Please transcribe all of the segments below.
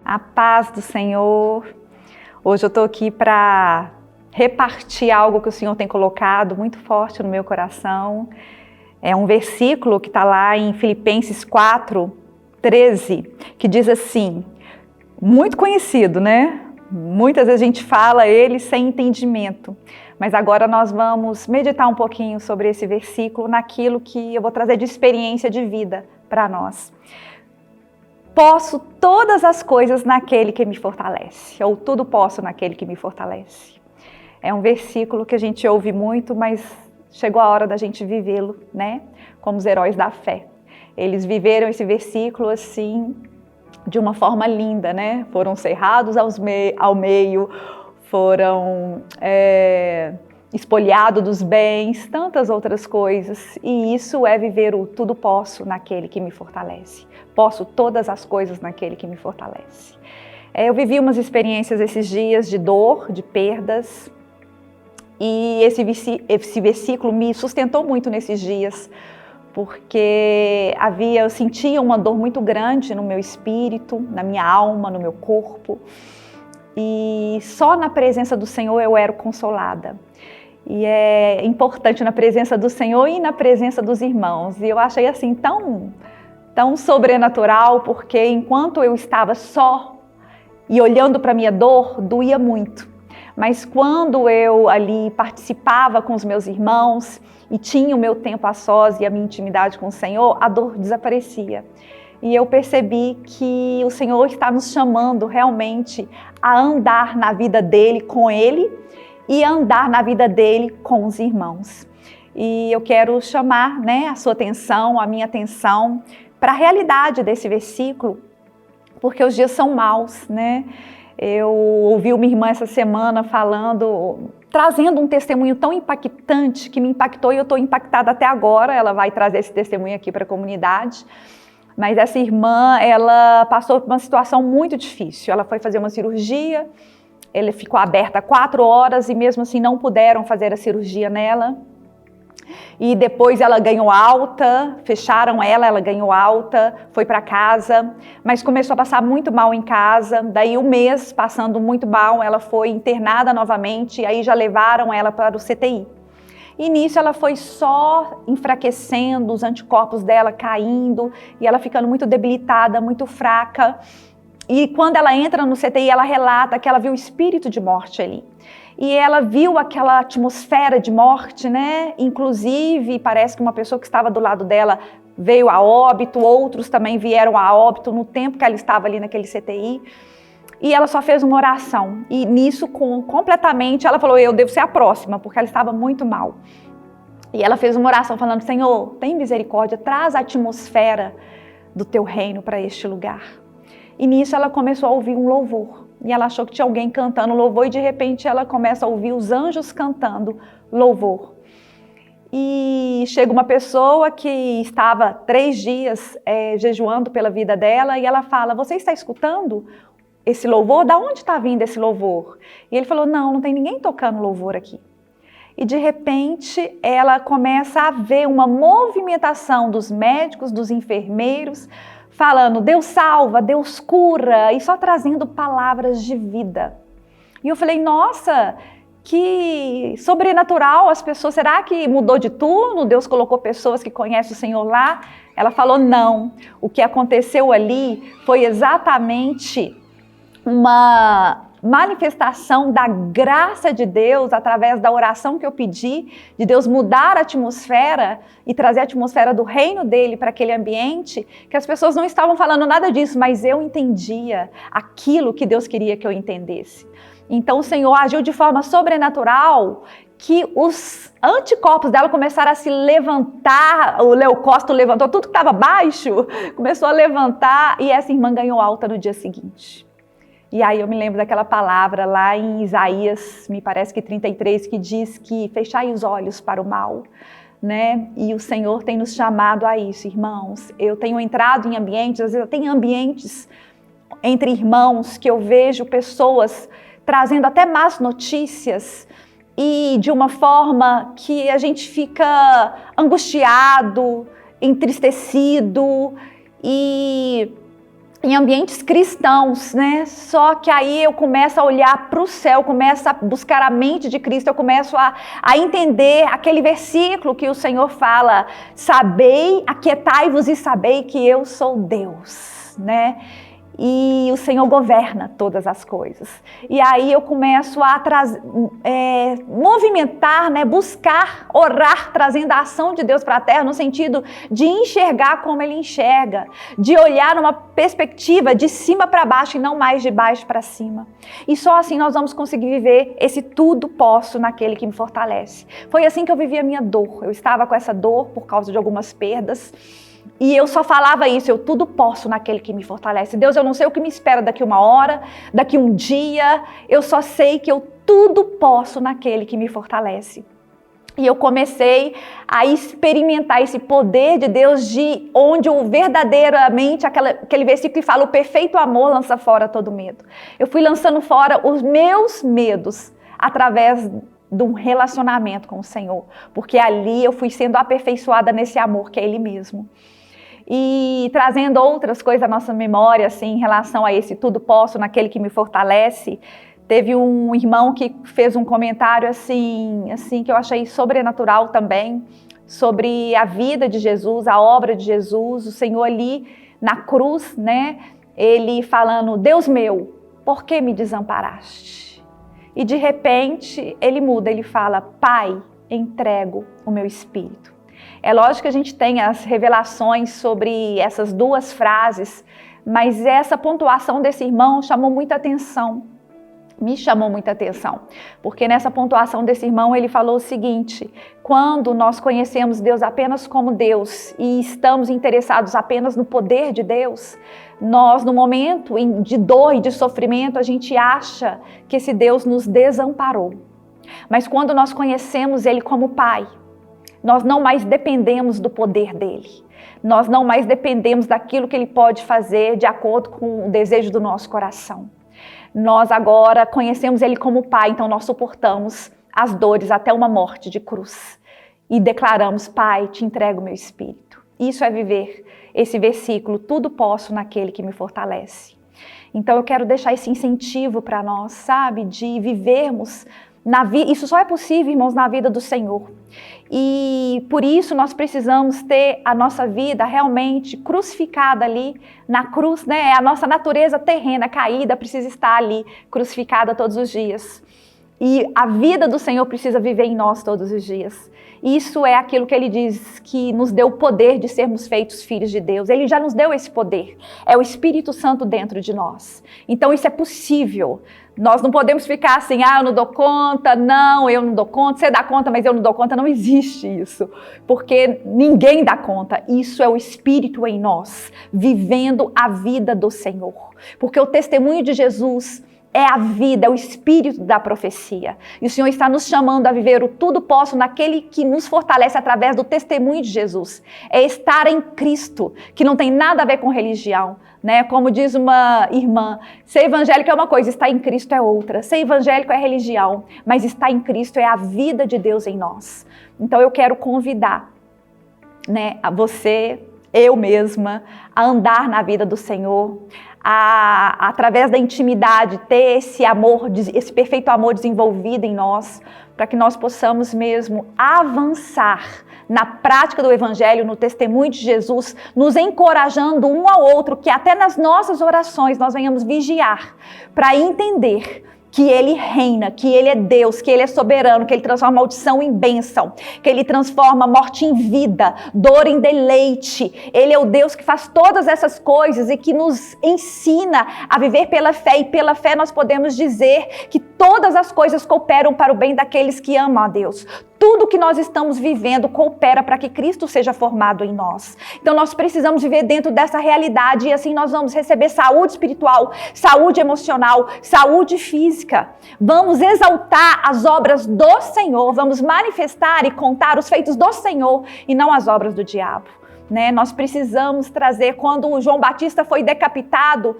A paz do Senhor. Hoje eu estou aqui para repartir algo que o Senhor tem colocado muito forte no meu coração. É um versículo que está lá em Filipenses 4:13, que diz assim, muito conhecido, né? Muitas vezes a gente fala ele sem entendimento, mas agora nós vamos meditar um pouquinho sobre esse versículo, naquilo que eu vou trazer de experiência de vida para nós. Posso todas as coisas naquele que me fortalece, ou tudo posso naquele que me fortalece. É um versículo que a gente ouve muito, mas chegou a hora da gente vivê-lo, né? Como os heróis da fé. Eles viveram esse versículo assim, de uma forma linda, né? Foram cerrados ao meio, foram espoliados dos bens, tantas outras coisas. E isso é viver o tudo posso naquele que me fortalece. Posso todas as coisas naquele que me fortalece. Eu vivi umas experiências esses dias de dor, de perdas, e esse versículo me sustentou muito nesses dias, porque eu sentia uma dor muito grande no meu espírito, na minha alma, no meu corpo, e só na presença do Senhor eu era consolada. E é importante na presença do Senhor e na presença dos irmãos, e eu achei assim tão sobrenatural, porque enquanto eu estava só e olhando para a minha dor, doía muito. Mas quando eu ali participava com os meus irmãos e tinha o meu tempo a sós e a minha intimidade com o Senhor, a dor desaparecia. E eu percebi que o Senhor está nos chamando realmente a andar na vida dele com ele e andar na vida dele com os irmãos. E eu quero chamar, né, a sua atenção, a minha atenção, para a realidade desse versículo, porque os dias são maus, né? Eu ouvi uma irmã essa semana trazendo um testemunho tão impactante, que me impactou e eu estou impactada até agora. Ela vai trazer esse testemunho aqui para a comunidade. Mas essa irmã, ela passou por uma situação muito difícil. Ela foi fazer uma cirurgia, ela ficou aberta 4 horas e mesmo assim não puderam fazer a cirurgia nela. E depois ela ganhou alta, fecharam ela ganhou alta, foi para casa, mas começou a passar muito mal em casa. Daí um mês passando muito mal, ela foi internada novamente, e aí já levaram ela para o CTI. E nisso ela foi só enfraquecendo, os anticorpos dela caindo, e ela ficando muito debilitada, muito fraca. E quando ela entra no CTI, ela relata que ela viu o espírito de morte ali. E ela viu aquela atmosfera de morte, né? Inclusive, parece que uma pessoa que estava do lado dela veio a óbito, outros também vieram a óbito no tempo que ela estava ali naquele CTI. E ela só fez uma oração. E nisso, completamente, ela falou, eu devo ser a próxima, porque ela estava muito mal. E ela fez uma oração falando, Senhor, tem misericórdia, traz a atmosfera do teu reino para este lugar. E nisso ela começou a ouvir um louvor. E ela achou que tinha alguém cantando louvor e de repente ela começa a ouvir os anjos cantando louvor. E chega uma pessoa que estava 3 dias jejuando pela vida dela e ela fala, você está escutando esse louvor? Da onde está vindo esse louvor? E ele falou, não tem ninguém tocando louvor aqui. E de repente ela começa a ver uma movimentação dos médicos, dos enfermeiros, falando, Deus salva, Deus cura, e só trazendo palavras de vida. E eu falei, nossa, que sobrenatural as pessoas, será que mudou de turno? Deus colocou pessoas que conhecem o Senhor lá? Ela falou, não, o que aconteceu ali foi exatamente uma manifestação da graça de Deus através da oração que eu pedi, de Deus mudar a atmosfera e trazer a atmosfera do reino dele para aquele ambiente, que as pessoas não estavam falando nada disso, mas eu entendia aquilo que Deus queria que eu entendesse. Então o Senhor agiu de forma sobrenatural, que os anticorpos dela começaram a se levantar, o leucócito levantou, tudo que estava baixo começou a levantar e essa irmã ganhou alta no dia seguinte. E aí eu me lembro daquela palavra lá em Isaías, me parece que 33, que diz que fechai os olhos para o mal, né? E o Senhor tem nos chamado a isso, irmãos. Eu tenho entrado em ambientes, às vezes tem ambientes entre irmãos que eu vejo pessoas trazendo até más notícias e de uma forma que a gente fica angustiado, entristecido e em ambientes cristãos, né? Só que aí eu começo a olhar para o céu, começo a buscar a mente de Cristo, eu começo a entender aquele versículo que o Senhor fala: sabei, aquietai-vos e sabei que eu sou Deus, né? E o Senhor governa todas as coisas. E aí eu começo a movimentar, né, buscar, orar, trazendo a ação de Deus para a terra, no sentido de enxergar como Ele enxerga, de olhar numa perspectiva de cima para baixo e não mais de baixo para cima. E só assim nós vamos conseguir viver esse tudo posso naquele que me fortalece. Foi assim que eu vivi a minha dor. Eu estava com essa dor por causa de algumas perdas. E eu só falava isso: eu tudo posso naquele que me fortalece. Deus, eu não sei o que me espera daqui uma hora, daqui um dia, eu só sei que eu tudo posso naquele que me fortalece. E eu comecei a experimentar esse poder de Deus, de onde verdadeiramente aquele versículo que fala: o perfeito amor lança fora todo medo. Eu fui lançando fora os meus medos através de um relacionamento com o Senhor, porque ali eu fui sendo aperfeiçoada nesse amor que é Ele mesmo. E trazendo outras coisas à nossa memória, assim, em relação a esse tudo posso naquele que me fortalece, teve um irmão que fez um comentário assim que eu achei sobrenatural também, sobre a vida de Jesus, a obra de Jesus, o Senhor ali na cruz, né? Ele falando: Deus meu, por que me desamparaste? E de repente ele muda, ele fala: Pai, entrego o meu espírito. É lógico que a gente tem as revelações sobre essas duas frases, mas essa pontuação desse irmão chamou muita atenção, me chamou muita atenção, porque nessa pontuação desse irmão ele falou o seguinte: quando nós conhecemos Deus apenas como Deus e estamos interessados apenas no poder de Deus, nós, no momento de dor e de sofrimento, a gente acha que esse Deus nos desamparou. Mas quando nós conhecemos Ele como Pai, nós não mais dependemos do poder dele. Nós não mais dependemos daquilo que ele pode fazer de acordo com o desejo do nosso coração. Nós agora conhecemos ele como Pai, então nós suportamos as dores até uma morte de cruz. E declaramos: Pai, te entrego o meu espírito. Isso é viver esse versículo: tudo posso naquele que me fortalece. Então eu quero deixar esse incentivo para nós, sabe, de vivermos na vida. Isso só é possível, irmãos, na vida do Senhor. E por isso nós precisamos ter a nossa vida realmente crucificada ali na cruz, né? A nossa natureza terrena caída precisa estar ali crucificada todos os dias. E a vida do Senhor precisa viver em nós todos os dias. Isso é aquilo que Ele diz que nos deu o poder de sermos feitos filhos de Deus. Ele já nos deu esse poder. É o Espírito Santo dentro de nós. Então isso é possível. Nós não podemos ficar assim: eu não dou conta, não, eu não dou conta, você dá conta, mas eu não dou conta. Não existe isso, porque ninguém dá conta. Isso é o Espírito em nós, vivendo a vida do Senhor. Porque o testemunho de Jesus é a vida, é o espírito da profecia. E o Senhor está nos chamando a viver o tudo posso naquele que nos fortalece através do testemunho de Jesus. É estar em Cristo, que não tem nada a ver com religião, né? Como diz uma irmã, ser evangélico é uma coisa, estar em Cristo é outra. Ser evangélico é religião, mas estar em Cristo é a vida de Deus em nós. Então eu quero convidar, né, a você, eu mesma, a andar na vida do Senhor, através da intimidade, ter esse amor, esse perfeito amor desenvolvido em nós, para que nós possamos mesmo avançar na prática do Evangelho, no testemunho de Jesus, nos encorajando um ao outro, que até nas nossas orações nós venhamos vigiar, para entender que Ele reina, que Ele é Deus, que Ele é soberano, que Ele transforma maldição em bênção, que Ele transforma morte em vida, dor em deleite. Ele é o Deus que faz todas essas coisas e que nos ensina a viver pela fé. E pela fé nós podemos dizer que todas as coisas cooperam para o bem daqueles que amam a Deus. Tudo que nós estamos vivendo coopera para que Cristo seja formado em nós. Então nós precisamos viver dentro dessa realidade e assim nós vamos receber saúde espiritual, saúde emocional, saúde física. Vamos exaltar as obras do Senhor, vamos manifestar e contar os feitos do Senhor e não as obras do diabo. Né? Nós precisamos trazer, quando o João Batista foi decapitado,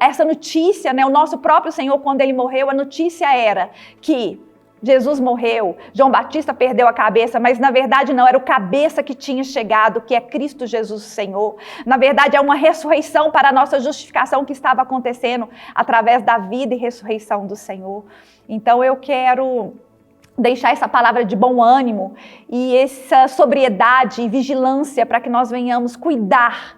essa notícia, né? O nosso próprio Senhor, quando ele morreu, a notícia era que Jesus morreu, João Batista perdeu a cabeça, mas na verdade não, era o cabeça que tinha chegado, que é Cristo Jesus o Senhor. Na verdade é uma ressurreição para a nossa justificação que estava acontecendo através da vida e ressurreição do Senhor. Então eu quero deixar essa palavra de bom ânimo e essa sobriedade e vigilância para que nós venhamos cuidar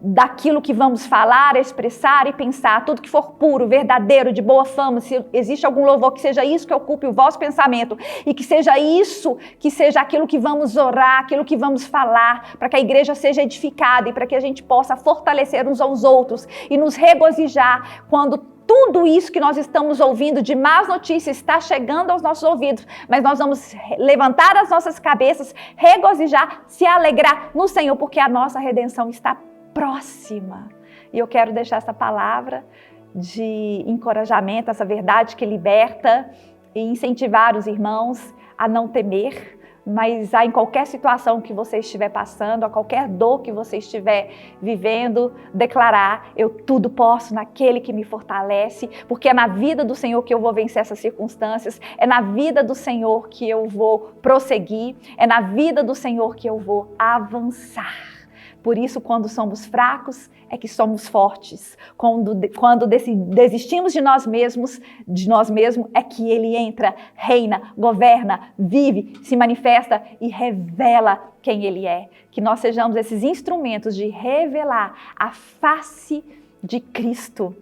daquilo que vamos falar, expressar e pensar, tudo que for puro, verdadeiro, de boa fama, se existe algum louvor, que seja isso que ocupe o vosso pensamento e que seja isso, que seja aquilo que vamos orar, aquilo que vamos falar, para que a igreja seja edificada e para que a gente possa fortalecer uns aos outros e nos regozijar quando tudo isso que nós estamos ouvindo de más notícias está chegando aos nossos ouvidos, mas nós vamos levantar as nossas cabeças, regozijar, se alegrar no Senhor, porque a nossa redenção está próxima. E eu quero deixar essa palavra de encorajamento, essa verdade que liberta e incentivar os irmãos a não temer, mas em qualquer situação que você estiver passando, a qualquer dor que você estiver vivendo, declarar: eu tudo posso naquele que me fortalece, porque é na vida do Senhor que eu vou vencer essas circunstâncias, é na vida do Senhor que eu vou prosseguir, é na vida do Senhor que eu vou avançar. Por isso, quando somos fracos, é que somos fortes. Quando desistimos de nós mesmos, é que Ele entra, reina, governa, vive, se manifesta e revela quem Ele é. Que nós sejamos esses instrumentos de revelar a face de Cristo.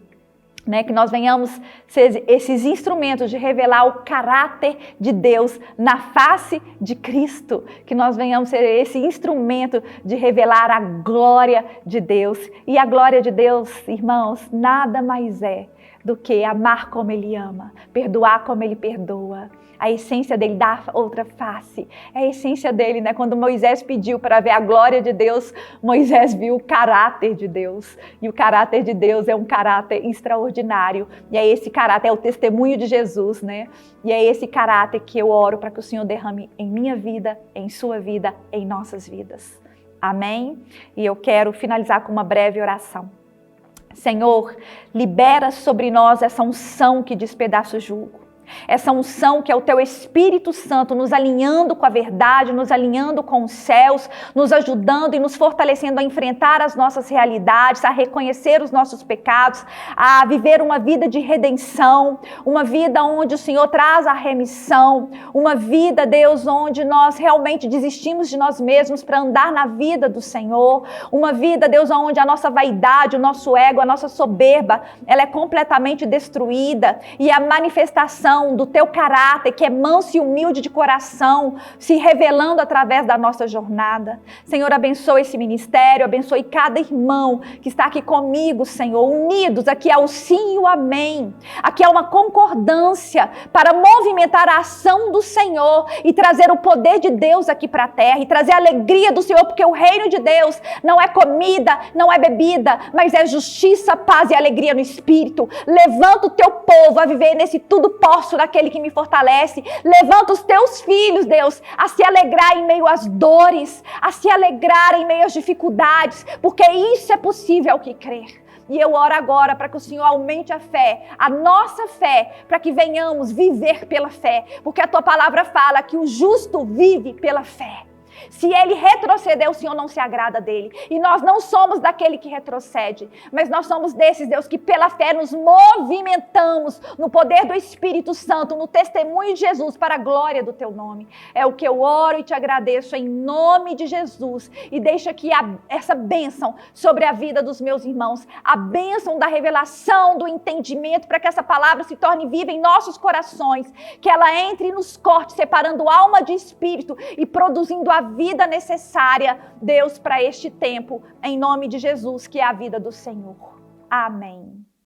Que nós venhamos ser esses instrumentos de revelar o caráter de Deus na face de Cristo, que nós venhamos ser esse instrumento de revelar a glória de Deus. E a glória de Deus, irmãos, nada mais é do que amar como Ele ama, perdoar como Ele perdoa. A essência dele dá outra face. É a essência dele, Quando Moisés pediu para ver a glória de Deus, Moisés viu o caráter de Deus. E o caráter de Deus é um caráter extraordinário. E é esse caráter, é o testemunho de Jesus, E é esse caráter que eu oro para que o Senhor derrame em minha vida, em sua vida, em nossas vidas. Amém? E eu quero finalizar com uma breve oração. Senhor, libera sobre nós essa unção que despedaça o jugo. Essa unção que é o Teu Espírito Santo nos alinhando com a verdade, nos alinhando com os céus, nos ajudando e nos fortalecendo a enfrentar as nossas realidades, a reconhecer os nossos pecados, a viver uma vida de redenção, uma vida onde o Senhor traz a remissão, uma vida, Deus, onde nós realmente desistimos de nós mesmos para andar na vida do Senhor, uma vida, Deus, onde a nossa vaidade, o nosso ego, a nossa soberba, ela é completamente destruída e a manifestação do Teu caráter, que é manso e humilde de coração, se revelando através da nossa jornada. Senhor, abençoe esse ministério, abençoe cada irmão que está aqui comigo, Senhor, unidos, aqui há o sim e o amém, aqui há uma concordância para movimentar a ação do Senhor e trazer o poder de Deus aqui para a terra, e trazer a alegria do Senhor, porque o reino de Deus não é comida, não é bebida, mas é justiça, paz e alegria no Espírito. Levanta o Teu povo a viver nesse tudo posso daquele que me fortalece. Levanta os Teus filhos, Deus, a se alegrar em meio às dores, a se alegrar em meio às dificuldades, porque isso é possível ao que crer. E eu oro agora para que o Senhor aumente a fé, a nossa fé, para que venhamos viver pela fé, porque a Tua palavra fala que o justo vive pela fé. Se ele retroceder, o Senhor não se agrada dele. E nós não somos daquele que retrocede, mas nós somos desses, Deus, que pela fé nos movimentamos no poder do Espírito Santo, no testemunho de Jesus, para a glória do Teu nome. É o que eu oro e Te agradeço em nome de Jesus. E deixa aqui essa bênção sobre a vida dos meus irmãos, a bênção da revelação, do entendimento, para que essa palavra se torne viva em nossos corações, que ela entre e nos corte, separando alma de espírito e produzindo a vida necessária, Deus, para este tempo, em nome de Jesus, que é a vida do Senhor. Amém.